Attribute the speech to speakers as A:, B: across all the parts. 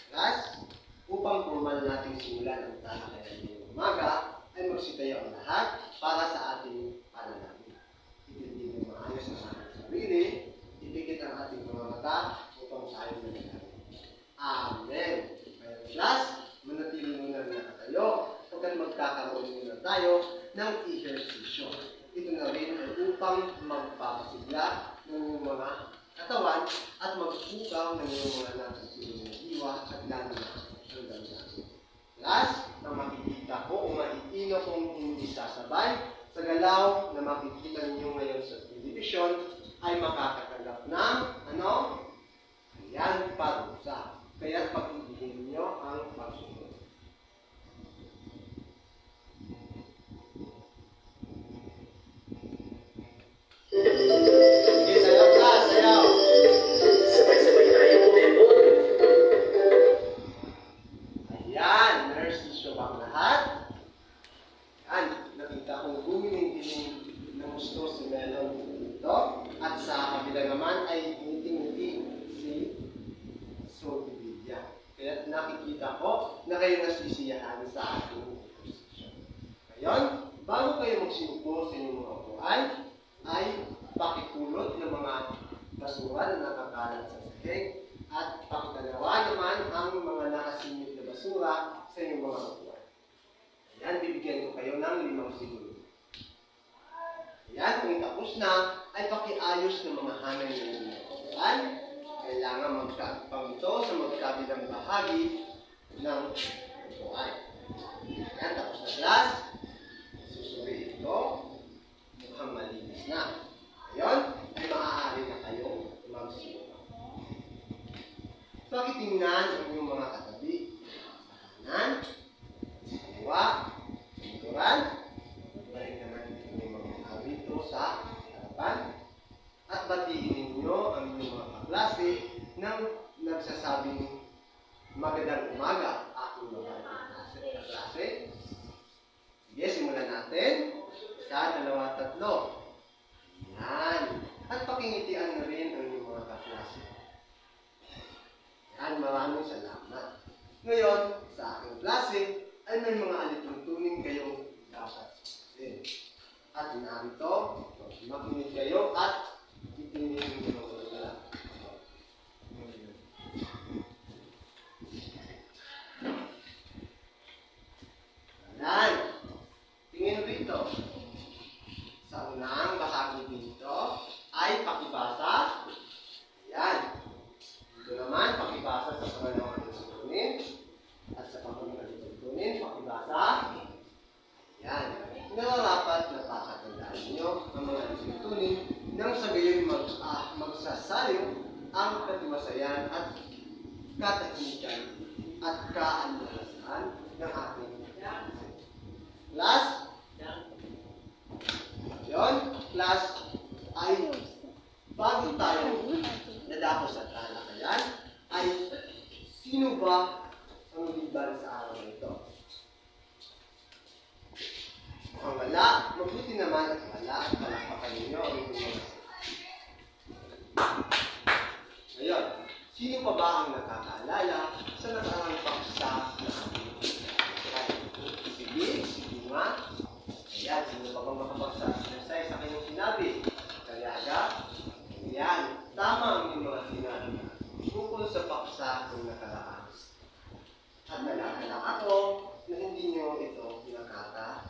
A: Class, upang formal nating simulan ang talakayan ngayong umaga, ay magsitayo ang lahat para sa ating panalangin. Itindig ng maayos ang ating sarili, ipikit ang ating mga mata upang tayo manalangin. Amen. Ngayon, class, manatili muna rin nakatayo, pagkat magkakaroon muna tayo ng ehersisyo. Ito na rin ay upang magpapasigla ng mga katawan at magpukaw ng iyong mga natutulong na diwa at lalo na ang damdamin. Class, ang makikita ko o maiino kong hindi sasabay sa galaw na makikita ninyo ngayon sa television ay makakatanggap ng Ayan, parusa. Kaya pag-ibigin ninyo ang pagsunod. Sige, sayaw class, sayaw.
B: Sabay-sabay tayo kumembon.
A: Ayan, narsisyo ba ang lahat? Ayan, nakita kong gumiling-giling ng gusto si Melon dito. At sa kabila naman ay ngiti-ngiti si Sotividia. Kaya nakikita ko na kayo nasisiyahan sa ating posisyon. Ngayon, bago kayo magsiupo sa inyong mga upuan, ay pakikulot ng mga basura na nakakalat sa sahig at pakitalawa naman ang mga nakasingit na basura sa inyong mga upuan. Ayan, bibigyan ko kayo ng 5 segundo. Ayan, kung tapos na, ay pakiayos ng mga hangin ng inyong upuan. Kailangan magkakapang ito sa magkabilang bahagi ng upuan. Ayan, tapos na class. Susuri ito. Mukhang malinis na. Ngayon, ay maaari na kayong magsimula. Pakitingnan ang inyong mga katabi. Sa kanan, sa kaliwa, sa likuran. Balik naman ang inyong mga katabi ito sa harapan. At batiin ninyo ang inyong mga kaklase nang nagsasabing magandang umaga, aking mga kaklase. Sige, simulan natin. 1, 2, 3. Yan. At pakingitian na rin ang inyong mga kaklase. Yan, maraming salamat. Ngayon, sa aking klase, ay may mga alituntunin kayong dapat sabihin. At narito, makinig kayo at itingin nyo mga Yan. Tingin rito. Sa unang bahagi dito ay pakibasa. Ayan. Dito naman, pakibasa sa pangalawang alituntunin. At sa pangalawang alituntunin, pakibasa. Ayan. Nararapat na pakatandaan ninyo ang mga alituntunin nang sa gayon magsasayo ang katiwasayan at katahimikan at kaanalasan ng ating class. Yun, class ay bago tayo nadako sa talakayan ay sino ba ang liban sa araw na ito? Mukhang wala, mabuti naman at wala at palakpakan ninyo ang inyong Ngayon, sino pa ba ang nakakaalala sa nakaraang paksa na ating Sige nga. Ayan, sino pa bang makapagsa-exercise sa kanyang sinabi? Kayaga? Ayan, tama ang inyong mga sinabi tungkol sa paksa ng nakaraan. At nalala ako na hindi nyo ito nakata.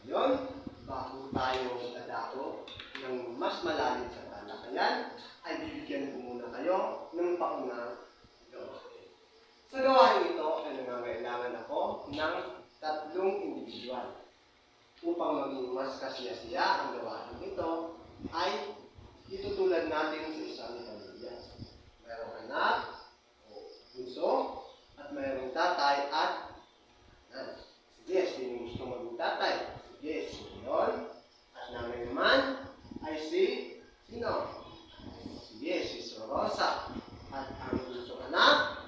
A: Ngayon, bago tayo nadako ng mas malalim sa talakayan, ay bibigyan ko muna kayo ng paunang gawain. Sa gawain ito ay nangangailangan ako ng 3 individual. Upang maging mas kasiyasiya ang gawain ito, ay itutulad natin sa isang pamilya. Mayroong anak o bunso at mayroong tatay at sige, sino gusto maging tatay? Sige, si Leon. At nanay naman ay si sino? Sige, si Sorosa. At ang bunso anak,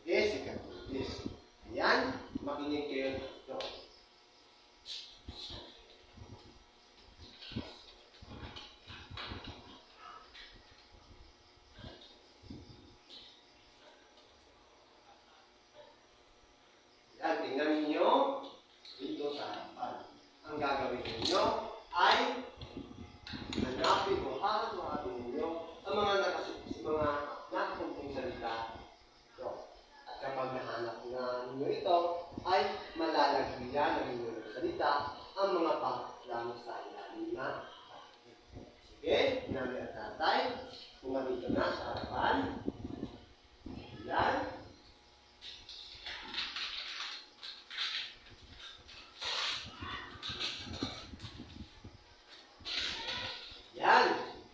A: sige, si Katulis. Ayan, makinig kayo dito. ay pumarito na sa harapan. Yan. Yan.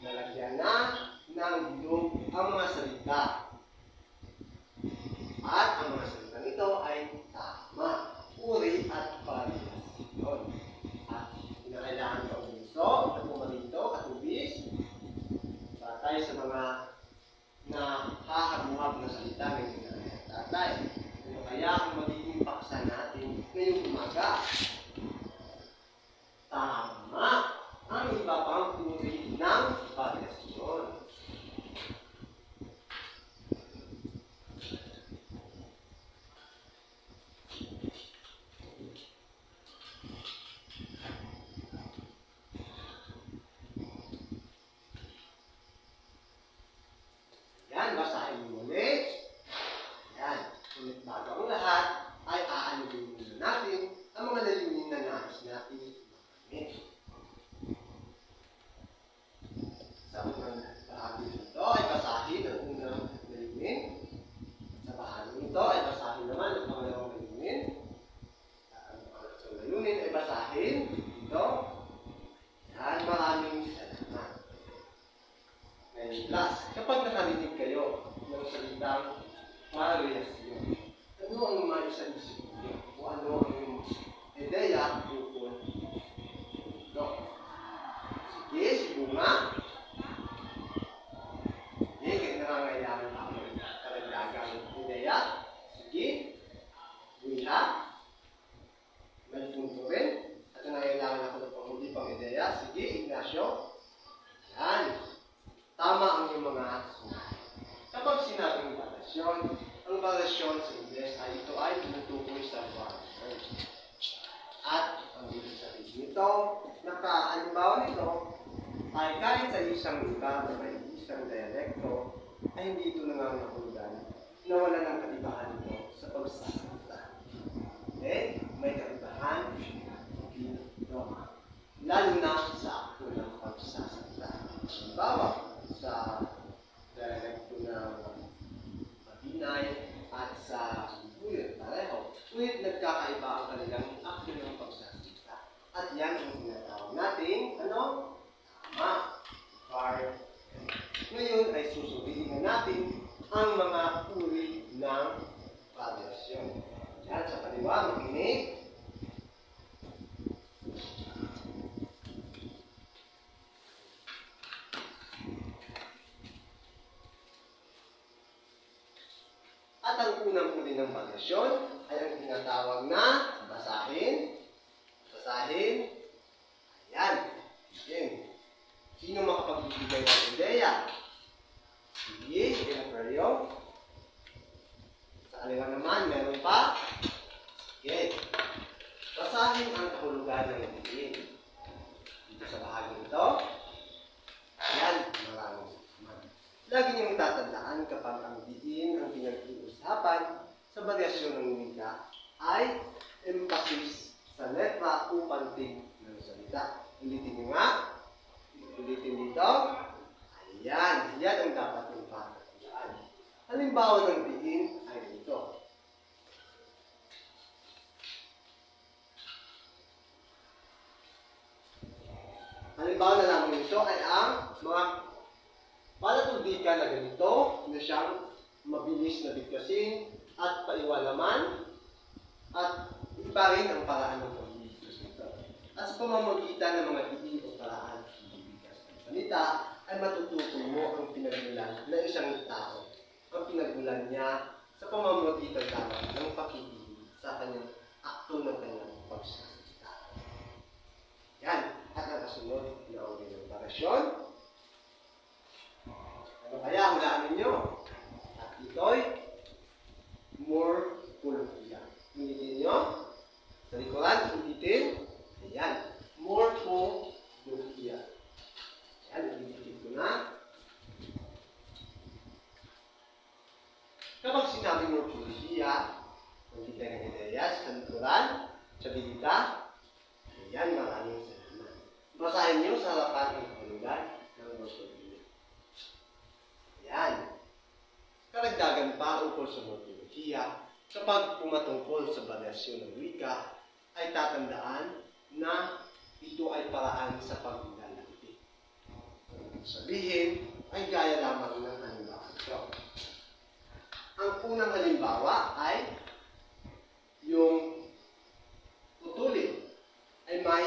A: Nalagyan na ng bilog ang mga salita. At ang mga salita nito ay tama, uri at variasyon. At kinakailangan ka umiso at pumarito, katubis, para tayo sa mga nahahamuhag na salita ng nanay at tatay. Ano kaya ang magiging paksa natin ngayong umaga? Tama ang iba pang uri ng variasyon. Yan, basahin mo ulit. Yan, ulit bago ang lahat, ay aanuhin muna natin ang mga layunin na nais natin makamit. Sa unang bahagi nito ay basahin ang unang layunin. Sa bahagi nito ay basahin naman ang pangalawang layunin. Ang pangalawang layunin ay basahin ito. Yan, maraming salamat. Ngayon, class, kapag nakarinig kayo ng salitang variasyon, ano ang maisalisip niyo? O ano ang yung ideya tungkol dito? Sige, si Bunga. Sige, kayo nangangailangan pa ako ng karagdagang ideya. Sige, Buya. May punto rin. At nangangailangan ako ng hindi pang ideya. Sige, Ignacio. Yan. Tama ang iyong mga sinabi. Kapag sinabing variasyon, ang variasyon sa Ingles ay ito ay tumutukoy sa variable. At ang ibig sabihin nito, nakahalimbawa nito, ay kahit sa isang lugar na may isang dialekto, ay hindi ito nangangahulugan na wala ng katibahan nito sa pagsasalita. Okay? May katibahan dito. Lalo na sa akto ng pagsasalita. Halimbawa, sa dialekto ng Mabinay at sa Buyan, pareho. Ngunit nagkakaiba ang kanilang akto ng pagsasalita. At yan ang tinatawag natin, ano? Tama. Var. Ngayon ay susuriin na natin ang mga uri ng variasyon. Yan, sa kaliwa, makinig. At ang unang uri ng variasyon ay ang tinatawag na basahin. Basahin. Ayan. Ayan. Sino makapagbibigay ng ideya? Sige, Enaferio. Sa kaliwa naman, meron pa. Sige. Basahin ang kahulugan ng diin. Dito sa bahagi ito. Ayan. Maraming salamat. Lagi niyong tatandaan kapag ang diin ang pinag-uusapan sa variasyon ng wika ay emphasis sa letra o pantig ng salita. Ulitin niyo nga. Ulitin dito. Ayan. Yan ang dapat yung tatandaan. Halimbawa ng diin ay dito. Halimbawa na lamang ito ay ang mga palatubika na ganito na siyang mabilis na bigkasin at paiwalaman at iba rin ang paraan ng pagbibigkas nito. At sa pamamagitan ng mga diin o paraan ng pagbibigkas ng salita ay matutukoy mo ang pinagmulan ng isang tao. Ang pinagmulan niya sa pamamagitan lamang ng pakikinig sa kanyang akto ng kanyang pagsasalita. Yan. At ang kasunod na uri ng variasyon. Ano kaya hulaan ninyo? At ito'y morphologia. Ulitin nyo. Sa likuran, ulitin. Ayan. Morphologia. Ayan, ulitin ko na. Kapag sinabi morphologia, ulitin ng ideya sa likuran, sa bilita, ayan, maraming salamat. Basahin nyo sa harapan ng kahulugan ng morphologia. tungkol sa morpolohiya, kapag pumatungkol sa variasyon ng wika, ay tatandaan na ito ay paraan sa paglalaki. Sabihin, ay gaya lamang ng halimbawa ito. Ang unang halimbawa ay yung putulin ay may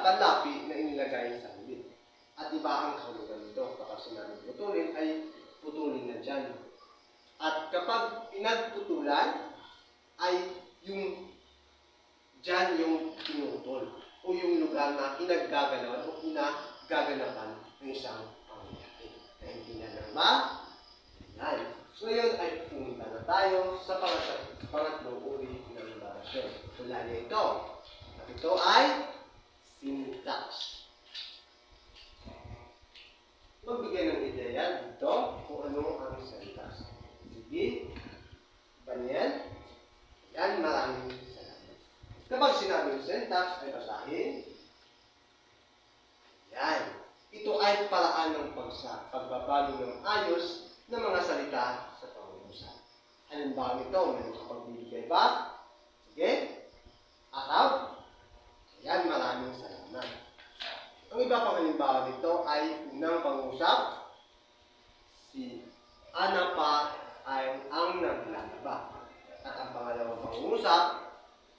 A: palapi na inilagay sa ulit. At iba ang kahulugan nito. Kapag sinabing putulin ay putulin na dyan. At kapag pinagputulan ay yung dyan yung pinutol o yung lugar na pinaggagalawan o pinagaganapan ng isang pangyayari. Naintindihan na ba? Yan. So yun ay pumunta na tayo sa pangatlong uri ng variasyon. Wala niya ito. At ito ay syntax. Magbigay ng ideya dito kung ano ang syntax. Sige. Banyan. Yan, maraming salamat. Kapag sinabing syntax ay basahin. Yan. Ito ay paraan ng pagbabago ng ayos ng mga salita sa pangungusap. Halimbawa nito, may makapagbibigay ba? Sige. Akaw. Yan, maraming salamat. Ang iba pang halimbawa nito ay unang pangungusap. Si Ana pa ay ang naglalaba. At ang pangalawang pangungusap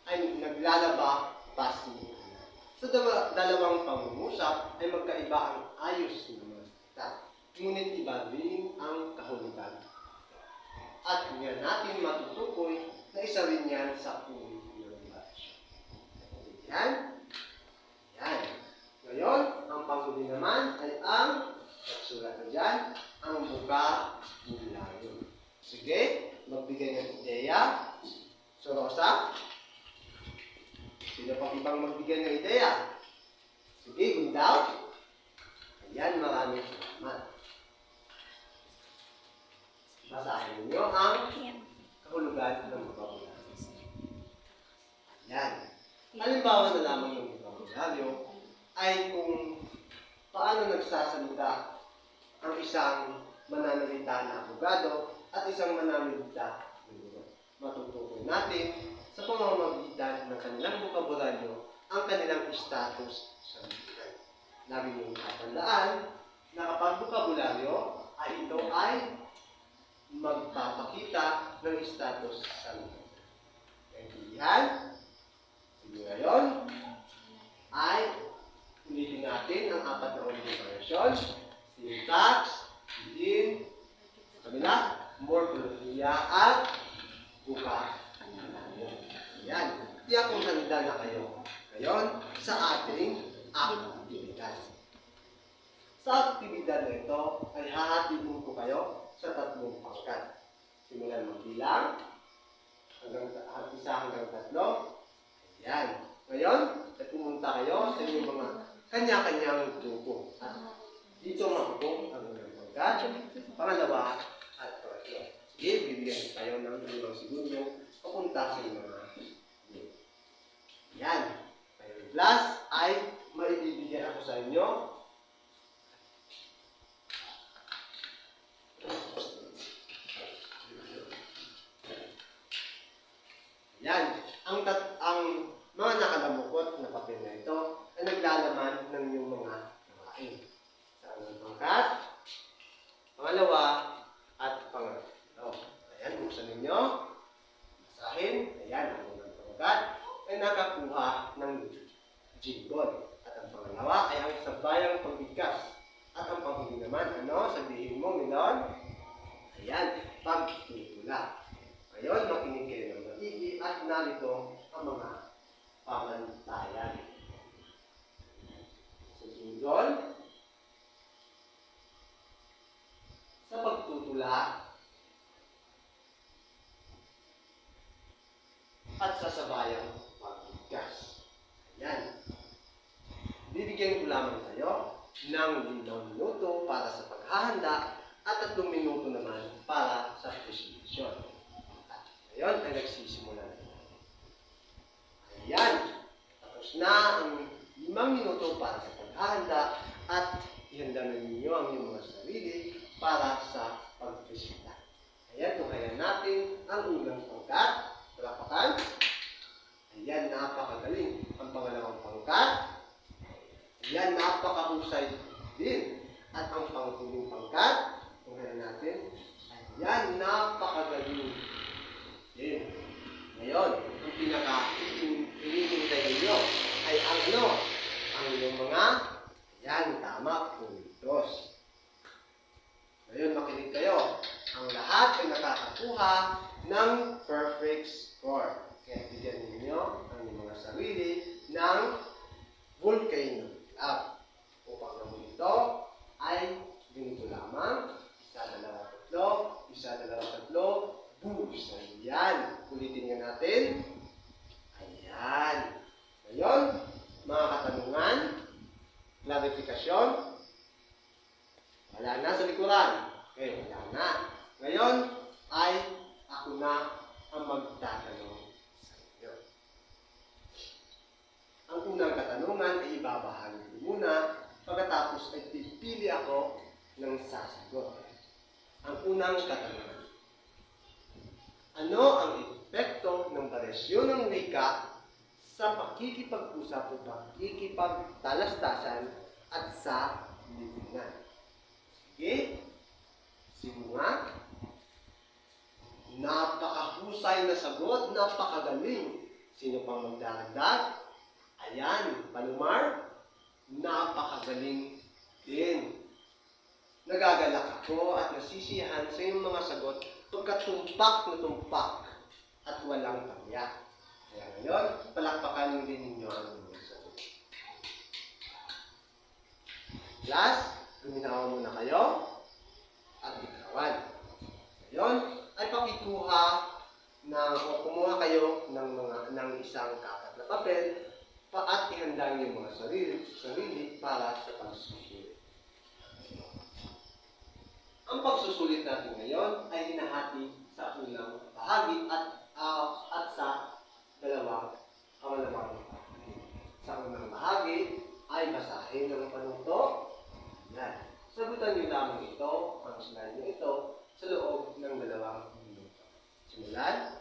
A: ay naglalaba pa si Ana. Sa dalawang pangungusap ay magkaiba ang ayos ng mga salita. Ngunit iba rin ang kahulugan. At ngayon natin matutukoy na isa rin yan sa uri ng variasyon. Yan. Yan. Ngayon, ang panghuli naman ay ang nagsulat na dyan, ang buka-bularyo. Sige, magbigay ng ideya. So, Rosa, sino pang ibang magbigay ng ideya? Sige, Gundaw. Ayan, maraming salamat. Basahin ninyo ang kahulugan ng buka-bularyo. Ayan. Halimbawa na lamang ng buka-bularyo ay kung paano nagsasalita ang isang mananalita na abogado at isang mananalita na guro. Matutukoy natin sa pamamagitan ng kanilang bokabularyo ang kanilang status sa lipunan. Lagi niyong tatandaan na kapag bokabularyo ay ito ay magpapakita ng status sa lipunan. Kaintindihan? Sige ngayon ay ulitin natin ang apat na uri ng variasyon. Syntax, din, kabila, morpolohiya, at buka-bularyo. Yan. Tiyak kung handa na kayo ngayon sa ating aktibidad. Sa aktibidad na ito ay hahatiin ko kayo sa 3 pangkat. Simulan magbilang hanggang isa hanggang 3. Yan. Ngayon, ay pumunta kayo sa inyong mga kanya-kanyang grupo. At dito makapong ang pangkat, pangalawa at pangatlo. Sige, bibigyan tayo ng 5 segundo papunta sa inyong mga grupo. Yan. Ngayon, last ay maibibigyan ako sa inyo. Yan. Ang mga nakalamukot na papel na ito ay naglalaman ng iyong mga gawain. Sa unang pangkat, pangalawa, at pangatlo. Ayan, buksan ninyo. Basahin. Ayan, ang unang pangkat ay nakakuha ng jingle. At ang pangalawa ay ang sabayang pagbigkas. At ang panghuli naman, ano, sabihin mo, Milon? Ayan, pagtutula. Ngayon, makinig kayo ng maigi at narito ang mga pamantayan. Sa jingle, sa pagtutula, at sa sabayang pagbigkas. Ayan. Bibigyan ko lamang kayo ng 5 minuto para sa paghahanda at 3 minuto naman para sa presentasyon. At ngayon ay nagsisimula na. Ayan. Tapos na ang 5 minuto para sa paghahanda at ihanda na ninyo ang inyong mga sarili para sa pagpresenta. Ayan, tukayan natin ang unang pangkat. Palakpakan. Ayan, napakagaling. Ang pangalawang pangkat. Ayan, napakahusay din. At ang panghuling pangkat, tukayan natin. Ayan, napakagaling din. Ngayon, ang pinaka-hinihintay ninyo ay ang ano? Ang inyong mga, ayan, tama, puntos. Ngayon, makinig kayo. Ang lahat ay nakakakuha ng perfect score. Kaya bigyan ninyo ang inyong mga sarili ng volcano club. Upang naman ito ay ganito lamang. Isa, dalawa, tatlo. Isa, dalawa, tatlo. Boost. Ayan. Ulitin nga natin. Ayan. Ngayon, mga katanungan, clarification. Wala na sa likuran. Okay, wala na. Ngayon ay ako na ang magtatanong sa inyo. Ang unang katanungan ay ibabahagi ko muna. Pagkatapos ay pipili ako ng sasagot. Ang unang katanungan. Ano ang epekto ng variasyon ng wika sa pakikipag-usap o pakikipagtalastasan at sa lipunan? Sige? Sige nga? Napakahusay na sagot, napakagaling. Sino pang magdagdag? Ayan, Palomar, napakagaling din. Nagagalak ako at nasisiyahan sa iyong mga sagot pagkatumpak na tumpak at walang tangya. Kaya ngayon, palakpakan din ninyo ang inyong sagot. Class, luminawa muna kayo at ikawan. Ngayon, ay pakikuha o kumuha kayo ng isang kakat na papel at ihanda yung mga sarili para sa pagsusulit. Ang pagsusulit natin ngayon ay hinahati sa unang bahagi at sa kamalawang bahagi. Sa unang bahagi ay basahin ang panuto. Yan. Sagutan niyo lamang ito, ang slide niyo ito, sa loob ng 2 minuto. Simulan.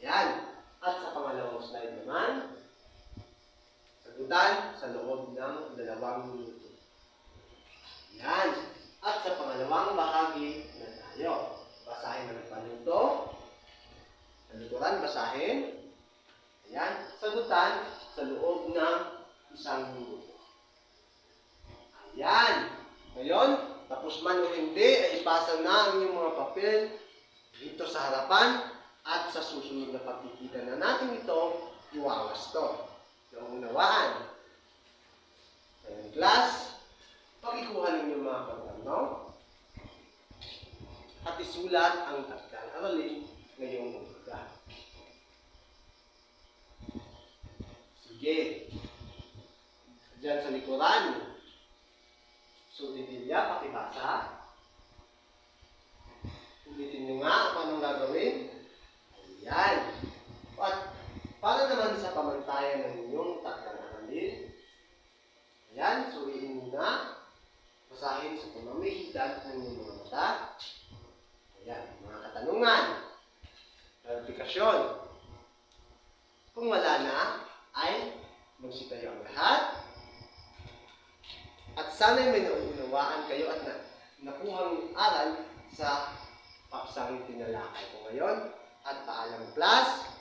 A: Yan. At sa pangalawang slide naman, sagutan sa loob ng 2 minuto. Yan. At sa pangalawang bahagi na tayo. Basahin ang panuto. Sa likuran, basahin. Ayan. Sagutan sa loob ng 1 minuto. Ayan. Ngayon, tapos man o hindi, ay ipasa na ang inyong mga papel dito sa harapan at sa susunod na pagkikita na natin ito, iwawas to. Yung unawaan. Ngayon, class, pakikuha ninyo mga pagtanong at isulat ang takdang aralin ngayong umaga. Sige. Diyan sa likuran. Sulitilya, pakibasa. Ulitin nyo nga kung anong gagawin. Ayan. At para naman sa pamantayan ng inyong takdang aralin, ayan, suriin nyo na. Basahin sa pamamagitan ng inyong mga mata. Ayan, mga katanungan. Klarifikasyon. Kung wala na, ay magsitayo ang lahat. At sana'y may nauunawaan kayo at nakuhang aral sa paksang tinalakay ko ngayon. At paalam class.